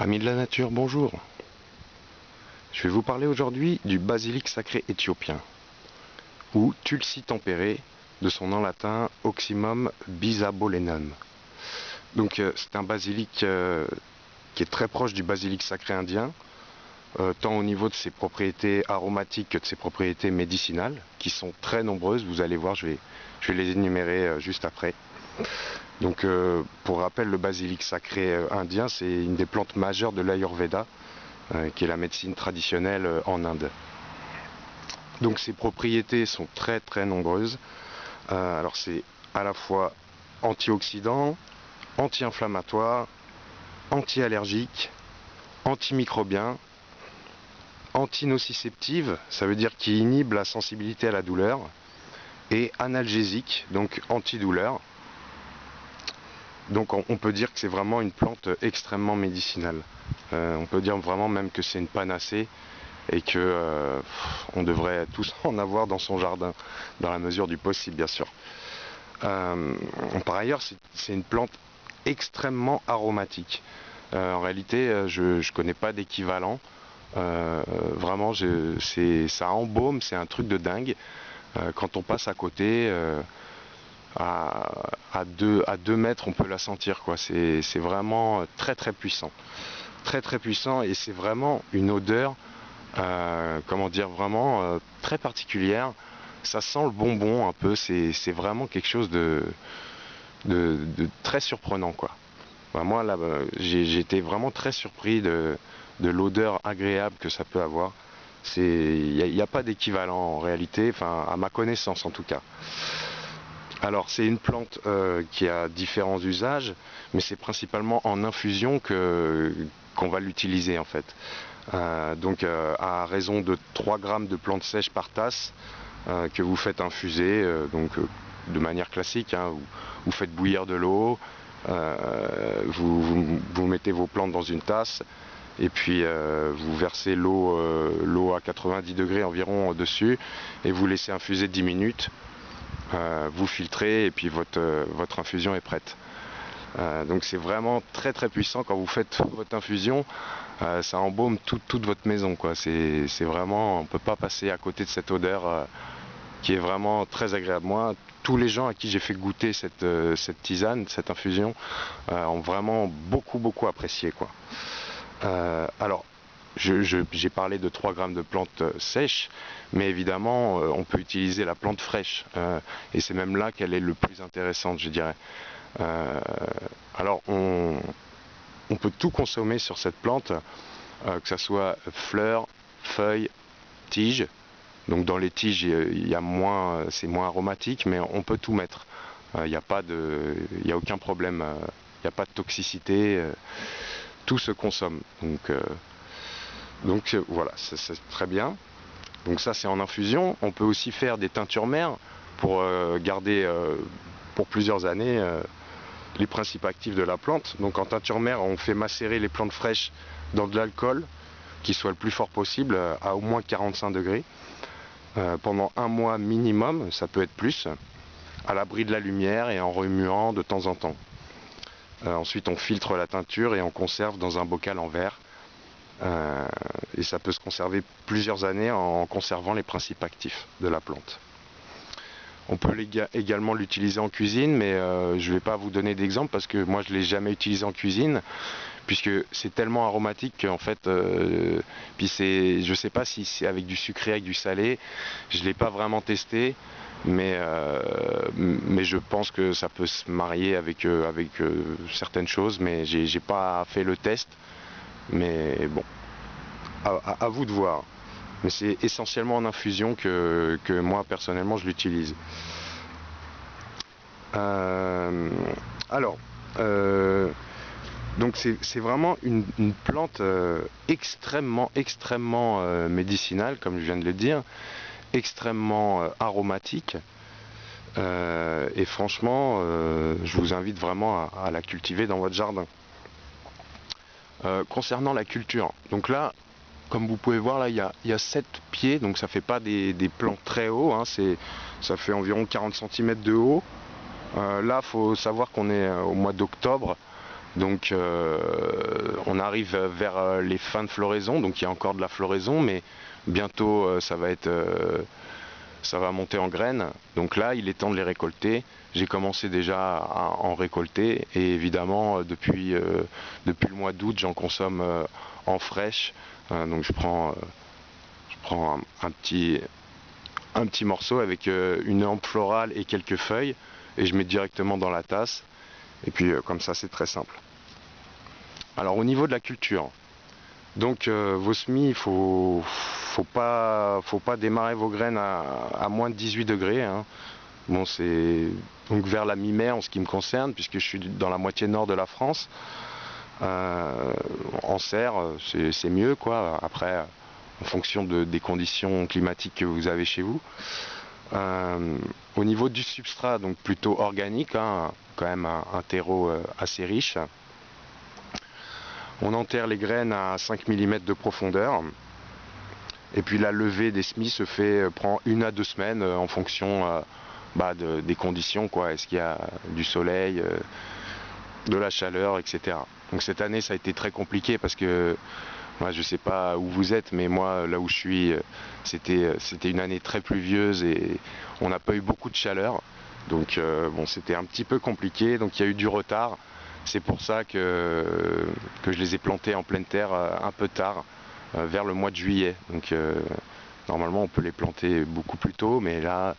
Amis de la nature, bonjour. Je vais vous parler aujourd'hui du basilic sacré éthiopien, ou Tulsi tempéré, de son nom latin Oxymum bisabolenum. Donc c'est un basilic qui est très proche du basilic sacré indien, tant au niveau de ses propriétés aromatiques que de ses propriétés médicinales, qui sont très nombreuses. Vous allez voir, je vais les énumérer juste après. Donc pour rappel, le basilic sacré indien, c'est une des plantes majeures de l'Ayurveda, qui est la médecine traditionnelle en Inde. Donc ses propriétés sont très très nombreuses. Alors c'est à la fois antioxydant, anti-inflammatoire, anti-allergique, antimicrobien, antinociceptive, ça veut dire qu'il inhibe la sensibilité à la douleur, et analgésique, donc antidouleur. Donc on peut dire que c'est vraiment une plante extrêmement médicinale. On peut dire vraiment même que c'est une panacée et que on devrait tous en avoir dans son jardin, dans la mesure du possible bien sûr. Par ailleurs, c'est une plante extrêmement aromatique. En réalité, je ne connais pas d'équivalent. Vraiment, ça embaume, c'est un truc de dingue. Quand on passe à côté, à 2 mètres, on peut la sentir, quoi. C'est vraiment très très puissant. Très très puissant, et c'est vraiment une odeur, comment dire, vraiment très particulière. Ça sent le bonbon un peu, c'est vraiment quelque chose de très surprenant, quoi. Bah, moi là, j'ai été vraiment très surpris de l'odeur agréable que ça peut avoir. Il n'y a pas d'équivalent en réalité, enfin à ma connaissance en tout cas. Alors c'est une plante qui a différents usages, mais c'est principalement en infusion qu'on va l'utiliser en fait. Donc à raison de 3 grammes de plantes sèches par tasse, que vous faites infuser de manière classique, hein. Vous faites bouillir de l'eau, vous mettez vos plantes dans une tasse, et puis vous versez l'eau à 90 degrés environ dessus, et vous laissez infuser 10 minutes. Vous filtrez, et puis votre infusion est prête. Donc c'est vraiment très très puissant. Quand vous faites votre infusion, ça embaume toute votre maison, quoi. C'est vraiment, on ne peut pas passer à côté de cette odeur qui est vraiment très agréable. Moi, tous les gens à qui j'ai fait goûter cette tisane, cette infusion, ont vraiment beaucoup apprécié, quoi. Alors, j'ai parlé de 3 grammes de plantes sèches, mais évidemment on peut utiliser la plante fraîche, et c'est même là qu'elle est le plus intéressante, je dirais. Alors on peut tout consommer sur cette plante, que ce soit fleurs, feuilles, tiges. Donc dans les tiges, c'est moins aromatique, mais on peut tout mettre. Il n'y a aucun problème, il n'y a pas de toxicité, tout se consomme. Donc voilà, c'est très bien. Donc ça, c'est en infusion. On peut aussi faire des teintures mères pour garder pour plusieurs années les principes actifs de la plante. Donc en teinture mère, on fait macérer les plantes fraîches dans de l'alcool qui soit le plus fort possible, à au moins 45 degrés, pendant 1 mois minimum, ça peut être plus, à l'abri de la lumière et en remuant de temps en temps. Ensuite, on filtre la teinture et on conserve dans un bocal en verre. Et ça peut se conserver plusieurs années en conservant les principes actifs de la plante. On peut également l'utiliser en cuisine, mais je ne vais pas vous donner d'exemple parce que moi je ne l'ai jamais utilisé en cuisine, puisque c'est tellement aromatique qu'en fait, puis je ne sais pas si c'est avec du sucré, avec du salé, je ne l'ai pas vraiment testé, mais je pense que ça peut se marier avec certaines choses, mais j'ai pas fait le test. Mais bon, à vous de voir. Mais c'est essentiellement en infusion que moi personnellement je l'utilise. Alors, donc c'est vraiment une plante extrêmement médicinale, comme je viens de le dire, extrêmement aromatique. Et franchement, je vous invite vraiment à la cultiver dans votre jardin. Concernant la culture, donc là, comme vous pouvez voir, là il y a 7 pieds, donc ça fait pas des plants très hauts, hein, ça fait environ 40 cm de haut. Là, faut savoir qu'on est au mois d'octobre, Donc on arrive vers les fins de floraison, donc il y a encore de la floraison, mais bientôt ça va monter en graines. Donc là, il est temps de les récolter. J'ai commencé déjà à en récolter et évidemment depuis le mois d'août, j'en consomme en fraîche. Donc je prends un petit morceau avec une ample florale et quelques feuilles et je mets directement dans la tasse. Et puis comme ça, c'est très simple. Alors au niveau de la culture, donc vos semis, faut pas démarrer vos graines à moins de 18 degrés. Hein. Bon, c'est donc vers la mi-mai en ce qui me concerne, puisque je suis dans la moitié nord de la France. En serre, c'est mieux, quoi. Après, en fonction des conditions climatiques que vous avez chez vous. Au niveau du substrat, donc plutôt organique, hein, quand même un terreau assez riche. On enterre les graines à 5 mm de profondeur. Et puis la levée des semis prend 1 à 2 semaines en fonction des conditions, quoi. Est-ce qu'il y a du soleil, de la chaleur, etc. Donc cette année ça a été très compliqué parce que moi je sais pas où vous êtes, mais moi là où je suis, c'était une année très pluvieuse et on n'a pas eu beaucoup de chaleur. Donc bon, c'était un petit peu compliqué, donc il y a eu du retard. C'est pour ça que je les ai plantés en pleine terre un peu tard, vers le mois de juillet. Donc normalement on peut les planter beaucoup plus tôt, mais là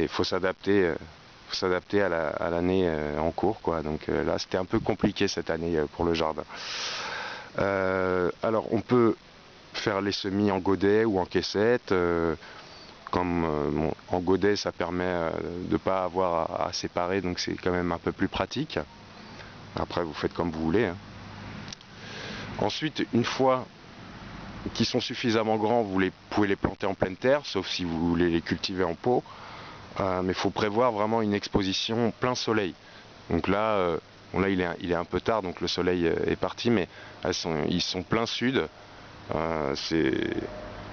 faut s'adapter à l'année en cours, quoi. Donc là c'était un peu compliqué cette année pour le jardin. Alors on peut faire les semis en godet ou en caissette. En godet ça permet de ne pas avoir à séparer, donc c'est quand même un peu plus pratique. Après vous faites comme vous voulez, hein. Ensuite, une fois qu'ils sont suffisamment grands, vous pouvez les planter en pleine terre, sauf si vous voulez les cultiver en pot. Mais il faut prévoir vraiment une exposition plein soleil. Donc là, bon, là il est un peu tard, donc le soleil est parti, mais ils sont plein sud.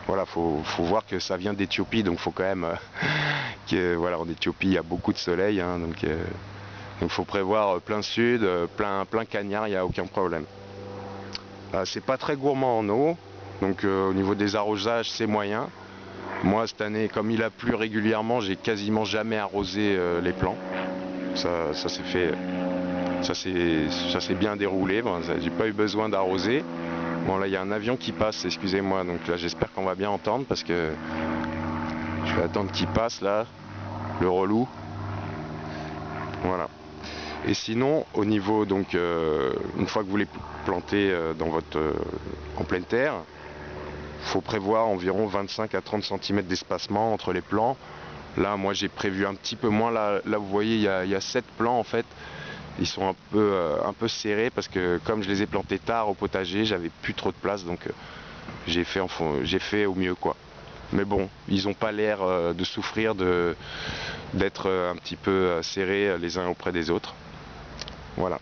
Voilà, faut voir que ça vient d'Éthiopie, donc faut quand même voilà, en Éthiopie il y a beaucoup de soleil, hein, donc faut prévoir plein sud, plein cagnard, il n'y a aucun problème. C'est pas très gourmand en eau, donc au niveau des arrosages c'est moyen. Moi cette année, comme il a plu régulièrement, j'ai quasiment jamais arrosé les plants. Ça s'est fait, ça s'est bien déroulé. Bon, j'ai pas eu besoin d'arroser. Bon là il y a un avion qui passe, excusez-moi, donc là j'espère qu'on va bien entendre parce que je vais attendre qu'il passe là, le relou. Voilà. Et sinon, au niveau, donc, une fois que vous les plantez en pleine terre, il faut prévoir environ 25 à 30 cm d'espacement entre les plants. Là, moi, j'ai prévu un petit peu moins. Là vous voyez, il y a 7 plants, en fait. Ils sont un peu serrés parce que comme je les ai plantés tard au potager, j'avais plus trop de place. Donc, j'ai fait au mieux, quoi. Mais bon, ils n'ont pas l'air de souffrir d'être un petit peu serrés les uns auprès des autres. Voilà.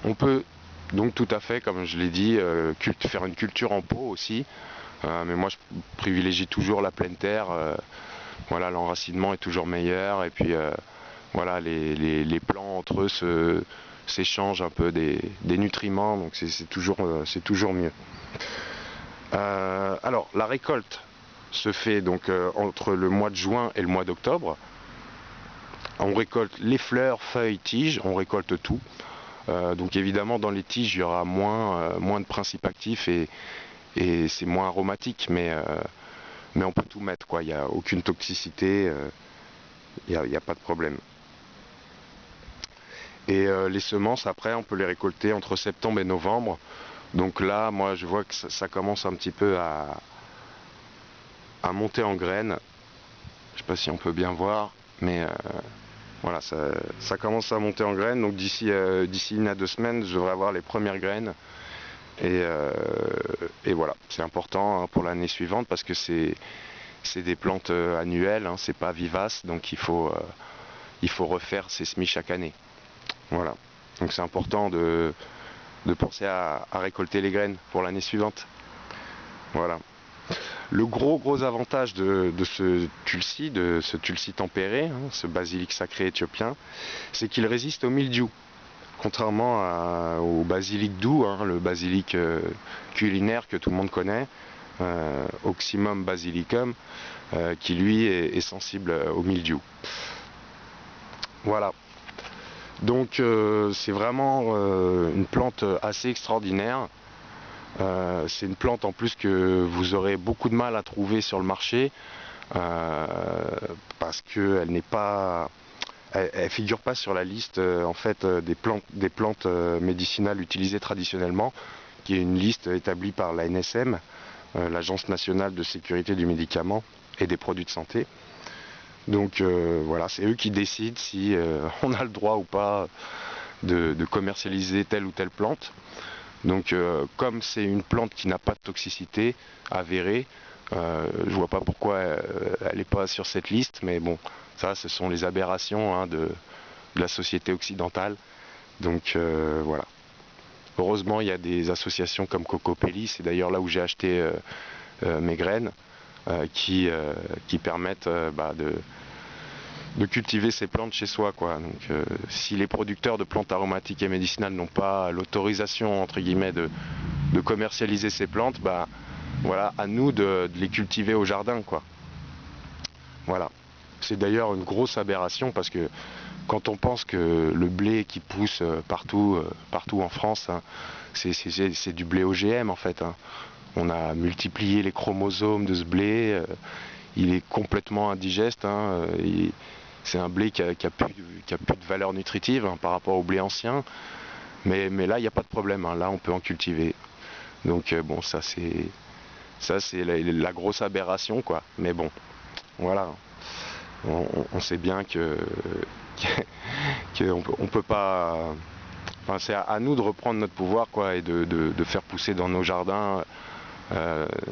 On peut donc tout à fait, comme je l'ai dit, faire une culture en pot aussi. Mais moi je privilégie toujours la pleine terre. Voilà, l'enracinement est toujours meilleur. Et puis voilà, les plants entre eux s'échangent un peu des nutriments. Donc c'est toujours mieux. Alors la récolte se fait donc entre le mois de juin et le mois d'octobre. On récolte les fleurs, feuilles, tiges, on récolte tout. Donc évidemment dans les tiges il y aura moins de principes actifs et c'est moins aromatique, mais on peut tout mettre, quoi. Il n'y a aucune toxicité, il n'y a pas de problème. Et les semences après on peut les récolter entre septembre et novembre. Donc là moi je vois que ça commence un petit peu à monter en graines. Je ne sais pas si on peut bien voir, mais voilà, ça commence à monter en graines, donc d'ici 1 à 2 semaines, je devrais avoir les premières graines. Et voilà, c'est important, hein, pour l'année suivante parce que c'est des plantes annuelles, hein, c'est pas vivace, donc il faut refaire ses semis chaque année. Voilà, donc c'est important de penser à récolter les graines pour l'année suivante. Voilà. Le gros avantage de ce tulsi tempéré, hein, ce basilic sacré éthiopien, c'est qu'il résiste au mildiou. contrairement au basilic doux, hein, le basilic culinaire que tout le monde connaît, Oxymum basilicum, qui lui est sensible au mildiou. Voilà. Donc c'est vraiment une plante assez extraordinaire. C'est une plante en plus que vous aurez beaucoup de mal à trouver sur le marché parce qu'elle n'est pas, elle figure pas sur la liste en fait des plantes médicinales utilisées traditionnellement, qui est une liste établie par la l'ANSM, l'Agence nationale de sécurité du médicament et des produits de santé. Donc voilà, c'est eux qui décident si on a le droit ou pas de commercialiser telle ou telle plante. Donc comme c'est une plante qui n'a pas de toxicité avérée, je vois pas pourquoi elle n'est pas sur cette liste, mais bon, ça ce sont les aberrations hein, de la société occidentale. Donc voilà. Heureusement il y a des associations comme Cocopelli, c'est d'ailleurs là où j'ai acheté mes graines, qui permettent de cultiver ces plantes chez soi, quoi. Donc, si les producteurs de plantes aromatiques et médicinales n'ont pas l'autorisation entre guillemets de commercialiser ces plantes, bah voilà, à nous de les cultiver au jardin, quoi. Voilà. C'est d'ailleurs une grosse aberration parce que quand on pense que le blé qui pousse partout en France, hein, c'est du blé OGM en fait. Hein. On a multiplié les chromosomes de ce blé. Il est complètement indigeste. Hein, c'est un blé qui a plus de valeur nutritive hein, par rapport au blé ancien. Mais là, il n'y a pas de problème. Hein, là, on peut en cultiver. Donc bon, ça c'est la grosse aberration, quoi. Mais bon, voilà. On sait bien on peut pas. Enfin, c'est à nous de reprendre notre pouvoir, quoi, et de faire pousser dans nos jardins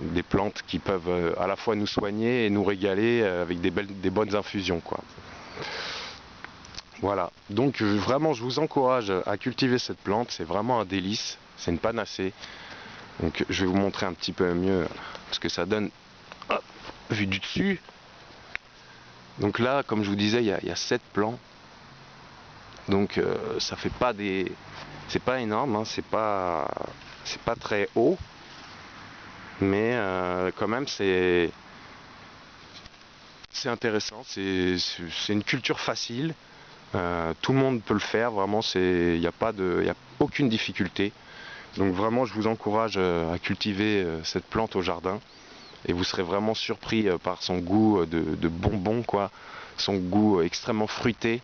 des plantes qui peuvent à la fois nous soigner et nous régaler avec des bonnes infusions, quoi. Voilà, donc vraiment je vous encourage à cultiver cette plante, c'est vraiment un délice, c'est une panacée. Donc je vais vous montrer un petit peu mieux ce que ça donne vu du dessus. Donc là, comme je vous disais, il y a 7 plants. Donc ça fait pas des... C'est pas énorme, hein, c'est pas très haut. Mais quand même c'est intéressant, c'est une culture facile. Tout le monde peut le faire, vraiment, il n'y a aucune difficulté. Donc vraiment, je vous encourage à cultiver cette plante au jardin. Et vous serez vraiment surpris par son goût de bonbon, quoi. Son goût extrêmement fruité.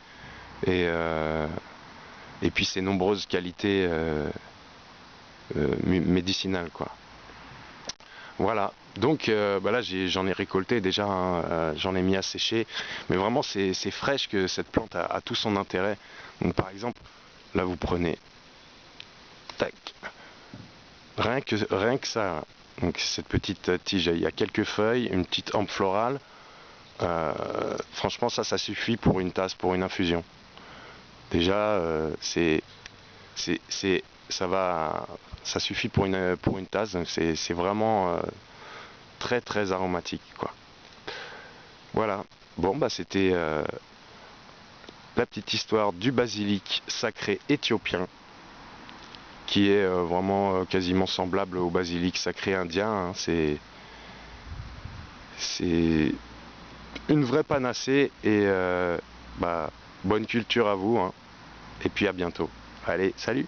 Et puis ses nombreuses qualités médicinales, quoi. Voilà, donc là j'en ai récolté déjà, hein, j'en ai mis à sécher, mais vraiment c'est fraîche que cette plante a tout son intérêt. Donc par exemple, là vous prenez, tac, rien que ça, donc cette petite tige, il y a quelques feuilles, une petite hampe florale, franchement ça suffit pour une tasse, pour une infusion. Déjà ça suffit pour une tasse, c'est vraiment très très aromatique, quoi. Voilà, bon bah c'était la petite histoire du basilic sacré éthiopien, qui est vraiment quasiment semblable au basilic sacré indien, hein. C'est une vraie panacée et bonne culture à vous, hein. Et puis à bientôt. Allez, salut!